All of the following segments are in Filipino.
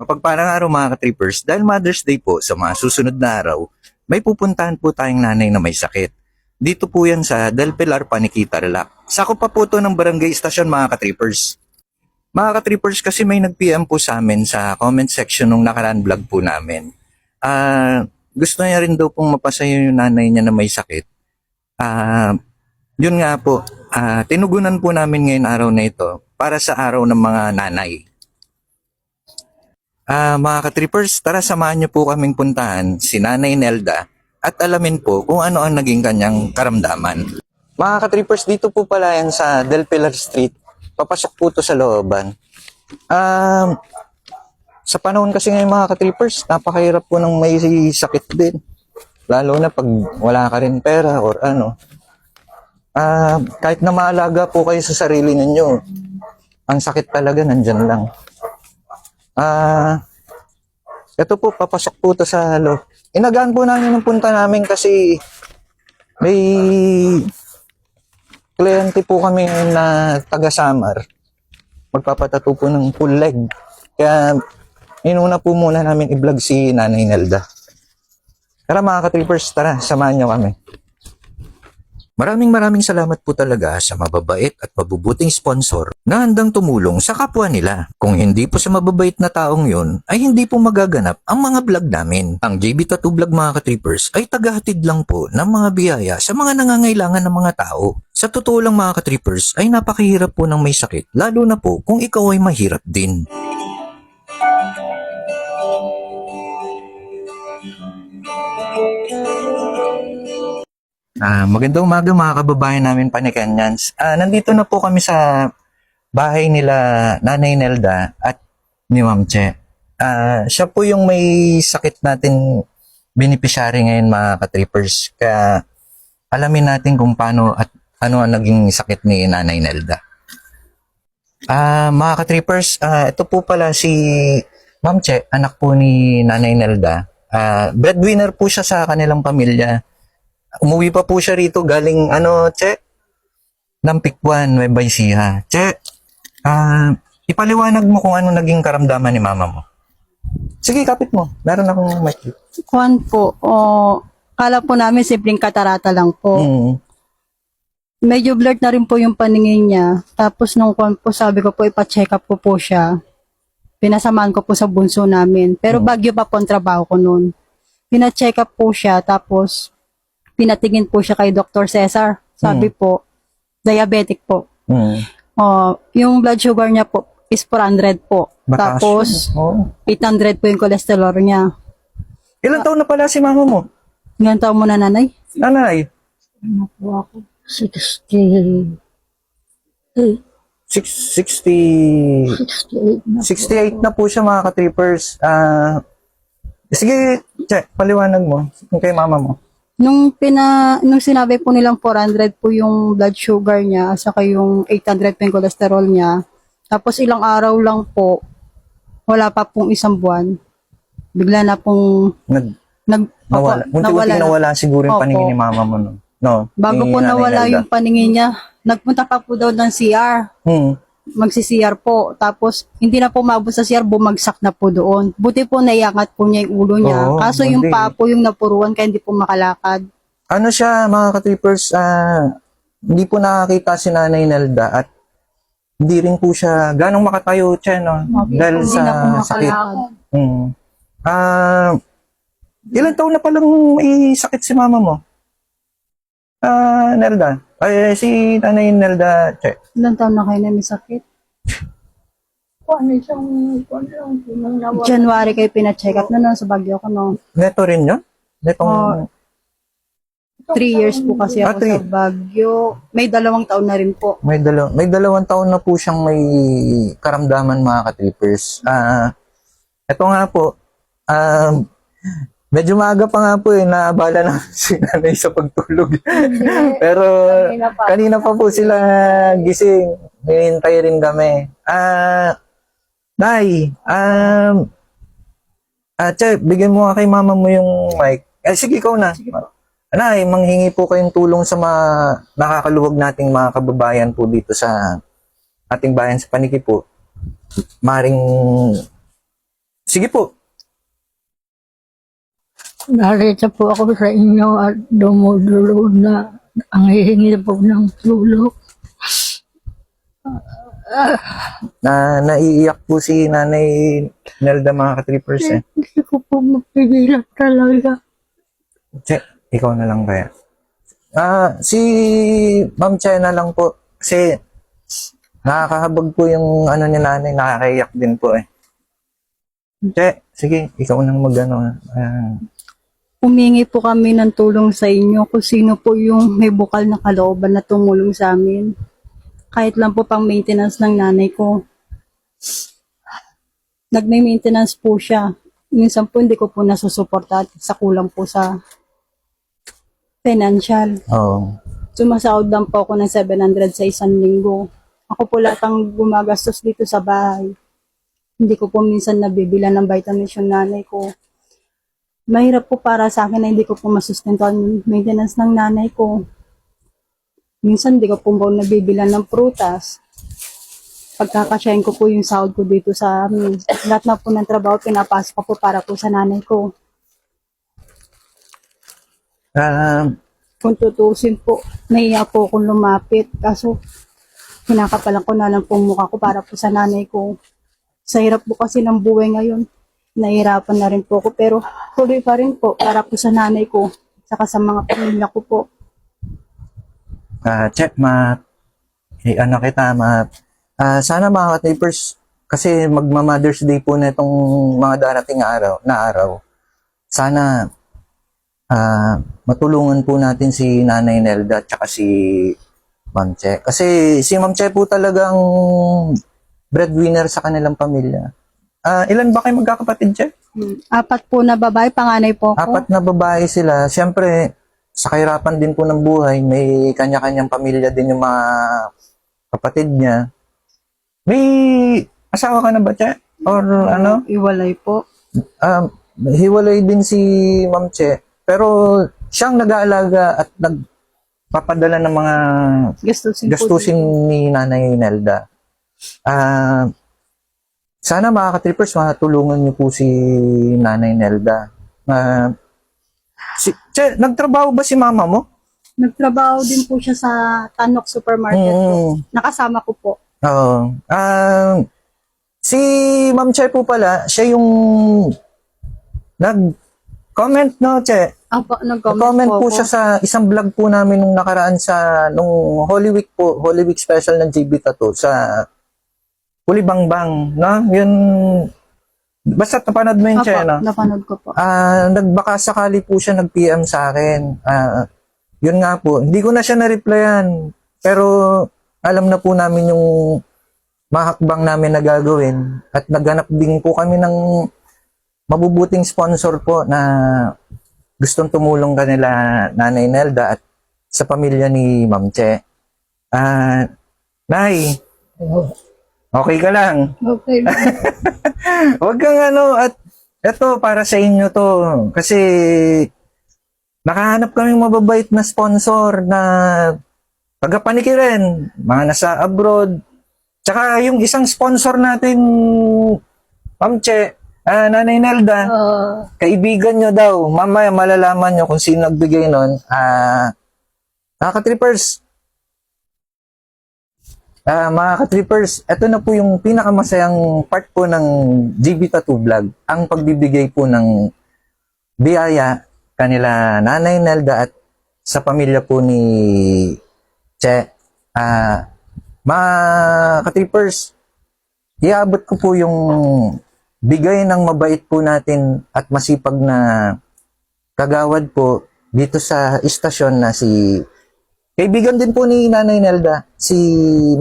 Mapagpalang araw mga ka-trippers, dahil Mother's Day po sa mga susunod na araw, may pupuntahan po tayong nanay na may sakit. Dito po yan sa Del Pilar, Paniquita, Relac. Sako pa po to ng barangay stasyon mga ka-trippers. Mga ka-trippers, kasi may nag-PM po sa amin sa comment section nung nakaraan vlog po namin. Gusto niya rin daw pong mapasaya yung nanay niya na may sakit. Yun nga po, tinugunan po namin ngayon araw na ito para sa araw ng mga nanay. Mga ka-trippers, tara samahan niyo po kaming puntahan si Nanay Nelda at alamin po kung ano ang naging kanyang karamdaman. Mga ka-trippers, dito po pala yan sa Del Pilar Street. Papasok po to sa looban. Sa panahon kasi ngayon mga ka-trippers, napakahirap po ng may sakit din. Lalo na pag wala ka rin pera or ano. Kahit na maalaga po kayo sa sarili ninyo, ang sakit talaga nandyan lang. Ito po, papasok po ito sa loob. Inagaan po namin yung punta namin kasi may kliyente po kami na taga-Samar. Magpapatato po ng full leg. Kaya inuna po muna namin i-vlog si Nanay Nelda. Tara mga ka-trippers, tara, samahan niyo kami. Maraming salamat po talaga sa mababait at mabubuting sponsor na handang tumulong sa kapwa nila. Kung hindi po sa mababait na taong yun, ay hindi po magaganap ang mga vlog namin. Ang JB Tattoo Vlog mga ka-trippers ay tagahatid lang po ng mga biyaya sa mga nangangailangan ng mga tao. Sa totoo lang mga ka-trippers ay napakahirap po ng may sakit, lalo na po kung ikaw ay mahirap din. Magandang umaga mga kababayan namin Panikanyans. Nandito na po kami sa bahay nila Nanay Nelda at ni Ma'am Che. Siya po yung may sakit natin beneficiary ngayon mga ka-trippers. Kaya alamin natin kung paano at ano ang naging sakit ni Nanay Nelda. Mga ka-trippers, ito po pala si Ma'am Che, anak po ni Nanay Nelda. Breadwinner po siya sa kanilang pamilya. Umuwi pa po siya rito galing Che? Lampikwan, Nueva Ecija. Che, ipaliwanag mo kung ano naging karamdaman ni mama mo. Sige, kapit mo. Meron akong mic. Kuwan po, kala po namin simpleng katarata lang po. Medyo blurred na rin po yung paningin niya. Tapos nung kuwan po, sabi ko po, ipa-check up ko po siya. Pinasamahan ko po sa bunso namin. Pero Baguio pa po ang trabaho ko noon. Pina-check up po siya, tapos pinatingin po siya kay Dr. Cesar. Sabi po, diabetic po. Yung blood sugar niya po is 400 po. Tapos, 800 po yung cholesterol niya. Ilang taon na pala si mama mo? Ilang taon mo na, nanay? Nanay? Ano po ako? 68 68 na po siya mga ka-trippers. Sige, Che, paliwanag mo kay mama mo. Nung sinabi po nilang 400 po yung blood sugar niya, saka yung 800 po yung cholesterol niya, tapos ilang araw lang po, wala pa pong isang buwan, bigla na pong nawala siguro yung paningin ni mama mo. No? Bago po nawala yung paningin niya, nagpunta pa po daw ng CR. Magsi-CR po. Tapos, hindi na po maabot sa CR, bumagsak na po doon. Buti po naiangat po niya yung ulo niya. Kaso yung paa po yung napuruan, kaya hindi po makalakad. Ano siya, mga ka-trippers, hindi po nakakita si Nanay Nelda at hindi rin po siya ganong makatayo siya, no? Dahil sa sakit. Ilang taon na palang may sakit si mama mo? Nelda. Ay, si Nanay Nelda, Che. Ilang taon na kayo na may sakit? January kayo pina-check up na sa Baguio ko, no? Neto rin yun? Netong... 3 years po kasi ako sa Baguio. May 2 taon na rin po. May 2 taon na po siyang may karamdaman mga ka-trippers. Ito nga po, medyo maaga pa nga po naabala na si nanay sa pagtulog. Pero kanina pa po sila gising. Hinihintay rin kami. Nay, Che, bigyan mo nga kay mama mo yung mic. Sige, ikaw na. Sige po. Nay, manghingi po kayong tulong sa mga nakakaluwag nating mga kababayan po dito sa ating bayan sa Paniki po. Maring Sige po. Narito po ako sa inyo at dumudulo na ang hihingi po ng tulong. Naiiyak po si Nanay Nelda, mga ka-trippers eh. Hindi ko po mapigilan talaga. Che, ikaw na lang kaya. Si Ma'am Che na lang po. Kasi nakakahabag po yung ano ni nanay, nakakaiyak din po eh. Che, sige, ikaw nang mag-ano. Humingi po kami ng tulong sa inyo kung sino po yung may bukal na kalooban na tumulong sa amin. Kahit lang po pang maintenance ng nanay ko. Nagme-maintenance po siya. Minsan po hindi ko po nasusuporta sa kulang po sa financial. Oo. Sumasahod lang po ako ng 700 sa isang linggo. Ako po lahat ang gumagastos dito sa bahay. Hindi ko po minsan nabibila ng vitamins yung nanay ko. Mahirap po para sa akin na hindi ko po masustentuhan yung maintenance ng nanay ko. Minsan hindi ko po nabibila ng prutas. Pagkakasyahin ko po yung sahod ko dito sa amin. Lahat na po ng trabaho pinapasok ko po para po sa nanay ko. Kung tutusin po, nahiya po akong lumapit. Kaso, kinakapalan ko na lang pong mukha ko para po sa nanay ko. Sa hirap po kasi ng buhay ngayon, nahihirapan na rin po ako. Pero tuloy pa rin po para po sa nanay ko. Saka sa mga pamilya ko po. Che, ano kita, sana mga ka-trippers, kasi magma-Mother's Day po na itong mga darating araw. Sana matulungan po natin si Nanay Nelda at saka si Ma'am Che. Kasi si Ma'am Che po talagang breadwinner sa kanilang pamilya. Ilan ba kayo magkakapatid, Che? 4 po na babae, panganay po ako. 4 na babae sila. Siyempre, sa kahirapan din po ng buhay, may kanya-kanyang pamilya din yung mga kapatid niya. May asawa ka na ba, Che? Or ano? Iwalay po. Hiwalay din si Ma'am Che. Pero siyang nag-aalaga at nagpapadala ng mga gastusin ni Nanay Nelda. Sana mga ka-trippers, matulungan niyo po si Nanay Nelda. Che, nagtrabaho ba si mama mo? Nagtrabaho din po siya sa Tanok Supermarket po. Nakasama ko po. Oo. Si Ma'am Che po pala, siya yung nag-comment, no, Che? Nag-comment po siya sa isang vlog po namin nung nakaraan nung Holy Week po, Holy Week special ng JB Tattoo sa Pulibangbang, no? Yun, basta napanood mo yun, Che, no? Napanood ko po. Nagbaka sakali po siya nag-PM sa akin. Yun nga po, hindi ko na siya na-replyan. Pero alam na po namin yung mahakbang namin na gagawin. At naghanap din po kami ng mabubuting sponsor po na gustong tumulong kanila Nanay Nelda at sa pamilya ni Ma'am Che. Nay, okay ka lang? Okay. Huwag kang at eto para sa inyo to. Kasi nakahanap kaming mababait na sponsor na pagpapanikirin, mga nasa abroad. Tsaka yung isang sponsor natin, Ma'am Che, Nanay Nelda, kaibigan nyo daw. Mamaya malalaman nyo kung sino nagbigay nun. Mga ka-trippers, mga ka-trippers, ito na po yung pinakamasayang part po ng GB Tattoo Vlog. Ang pagbibigay po ng biyaya kanila Nanay Nelda at sa pamilya po ni Che. Mga ka-trippers, iabot ko po yung bigay ng mabait po natin at masipag na kagawad po dito sa istasyon na si kaibigan din po ni Nanay Nelda, si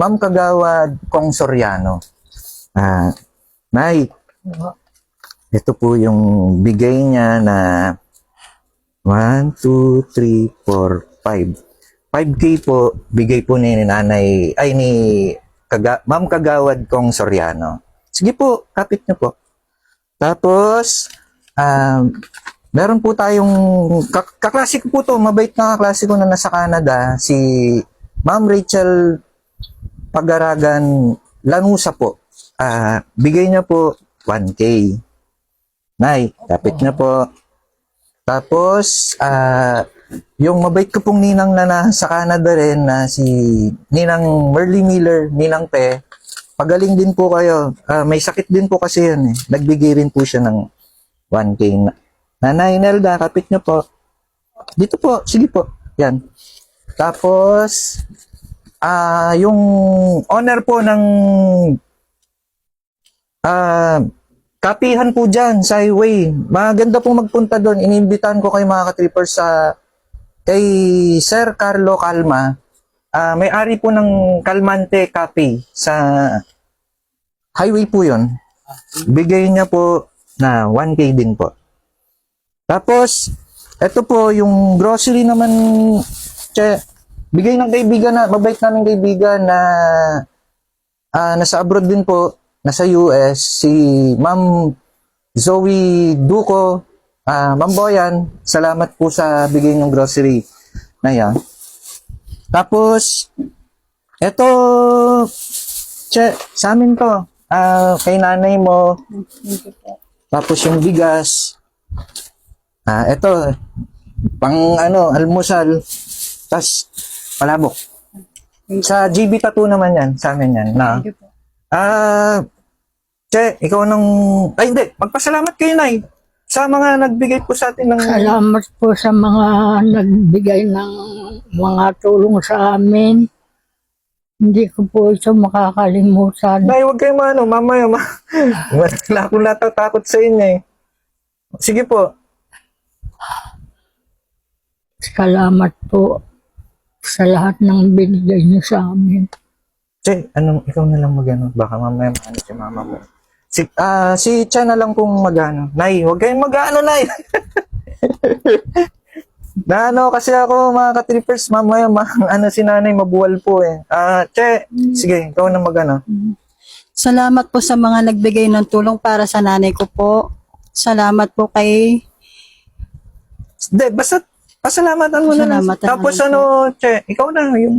Ma'am Kagawad Kong Soriano. Nay, ito po yung bigay niya na 1, 2, 3, 4, 5. 5K po, bigay po ni Nanay, ni Ma'am Kagawad Kong Soriano. Sige po, kapit niyo po. Tapos, meron po tayong, kaklasiko po to, mabait na kaklasiko na nasa Canada, si Ma'am Rachel Pagaragan Lanusa po. Bigay niya po 1K. Nay, kapit na po. Tapos, yung mabait ko pong ninang na nasa Canada rin na si Ninang Merly Miller, Ninang Pe, pagaling din po kayo. May sakit din po kasi yun eh. Nagbigay rin po siya ng 1K. Nanay Nelda, kapit niyo po. Dito po, sige po. Yan. Tapos, yung owner po ng kapihan po dyan sa highway. Maganda po magpunta doon. Iniimbitahan ko kayo mga ka-trippers kay Sir Carlo Calma. May-ari po ng Calmante Cafe sa highway po yon. Bigay niya po na 1K din po. Tapos, ito po yung grocery naman, bigay ng kaibigan na, mabait namin kaibigan na nasa abroad din po, nasa US, si Ma'am Zoe Duco. Ma'am Boyan, salamat po sa bigay ng grocery na yan. Tapos, eto, sa amin to, kay nanay mo. Tapos yung bigas. Eto, pang almusal. Tapos, palabok. Sa GB Tattoo naman yan, sa amin yan. Na, ikaw nang... Ay, hindi. Magpasalamat kayo, Nay. Sa mga nagbigay po sa atin ng... Salamat po sa mga nagbigay ng mga tulong sa amin. Hindi ko po ito makakalimutan. Nay, huwag kayong mamaya. Wala akong natatakot sa inyo eh. Sige po. Salamat po sa lahat ng binigay niyo sa amin. Ikaw na lang baka mamaya si mama mo. Si Cha na lang pong Nay, huwag kayong Nay. Kasi ako mga ka-trippers, mamaya si nanay mabuwal po eh. Sige, ikaw na Salamat po sa mga nagbigay ng tulong para sa nanay ko po. Salamat po kay... Hindi, basta pasalamatan mo na lang. Pasalamatan Tapos na lang ikaw na yung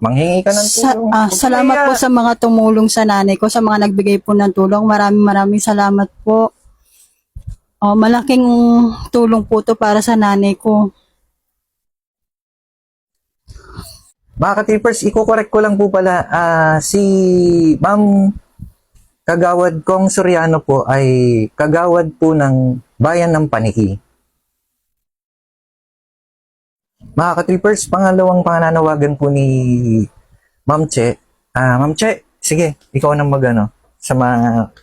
manghingi ka ng tulong. Salamat po sa mga tumulong sa nanay ko, sa mga nagbigay po ng tulong. Maraming salamat po. Malaking tulong po to para sa nanay ko. Mga ka-trippers, iko-correct ko lang po pala. Si Ma'am Kagawad Kong Soriano po ay kagawad po ng Bayan ng Paniki. Mga ka-trippers, pangalawang pananawagan po ni Ma'am Che. Ma'am Che, sige, ikaw nang sa mga...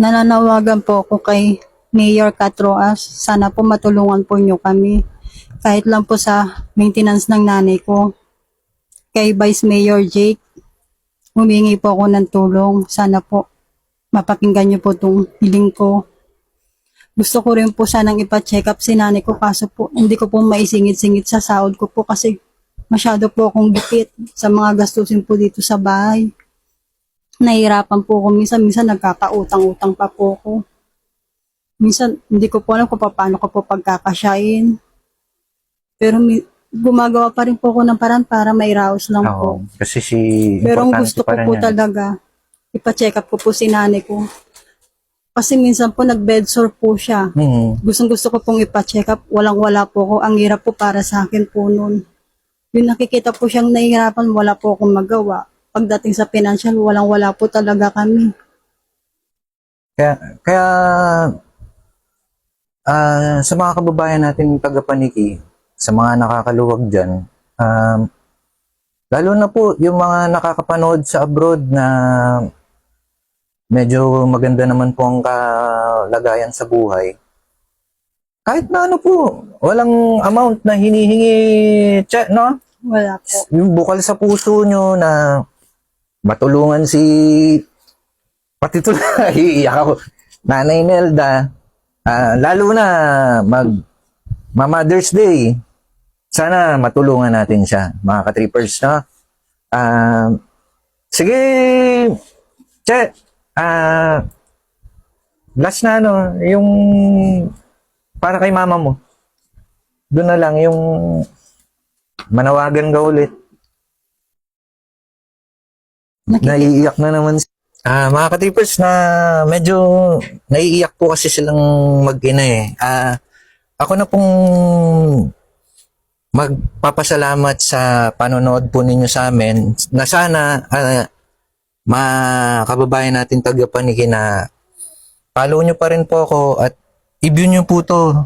Nananawagan po ako kay Mayor Catroas. Sana po matulungan po nyo kami. Kahit lang po sa maintenance ng nanay ko. Kay Vice Mayor Jake, humingi po ako ng tulong. Sana po mapakinggan nyo po itong hiling ko. Gusto ko rin po sanang ipa-check up si nanay ko, kaso po hindi ko po maisingit-singit sa sahod ko po kasi masyado po akong dikit sa mga gastusin po dito sa bahay. Nahihirapan po ako minsan nagkakautang-utang pa po ako. Minsan hindi ko po alam kung paano ko po pagkakasyain. Pero gumagawa pa rin po ako ng paraan para mairaos lang po. Kasi Pero ang gusto ko po talaga, ipa-check up ko po si nanay ko. Kasi minsan po nag-bedsore po siya. Gustong-gusto ko pong ipa-check up. Walang-wala po ako. Ang hirap po para sa akin po noon. Yung nakikita po siyang nahihirapan, wala po akong magawa. Pagdating sa financial, walang-wala po talaga kami. Kaya sa mga kababayan natin taga-Paniki, sa mga nakakaluwag dyan, lalo na po yung mga nakakapanood sa abroad na medyo maganda naman po ang kalagayan sa buhay. Kahit na po, walang amount na hinihingi, no? Wala po. Yung bukal sa puso nyo na matulungan pati tuloy, iiyak ako, Nanay Nelda, lalo na Mother's Day, sana matulungan natin siya, mga ka-trippers, no? Sige, last na yung para kay mama mo. Doon na lang yung manawagan ka ulit. Naiiyak na naman. Mga ka-trippers, na medyo naiiyak po kasi silang mag-ina eh. Ako na pong magpapasalamat sa panonood po ninyo sa amin na sana mga kababayan natin taga-Paniki na follow nyo pa rin po ako at i-view nyo po to.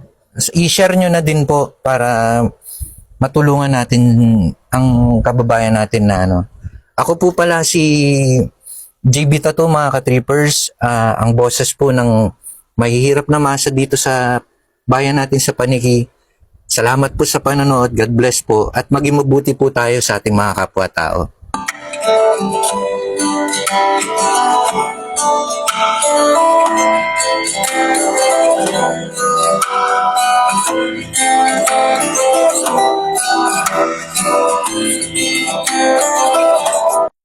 I-share nyo na din po para matulungan natin ang kababayan natin na ano. Ako po pala si JB Tattoo, mga ka-trippers, ang boses po ng mahihirap na masa dito sa bayan natin sa Paniki. Salamat po sa panonood. God bless po at maging mabuti po tayo sa ating mga kapwa-tao.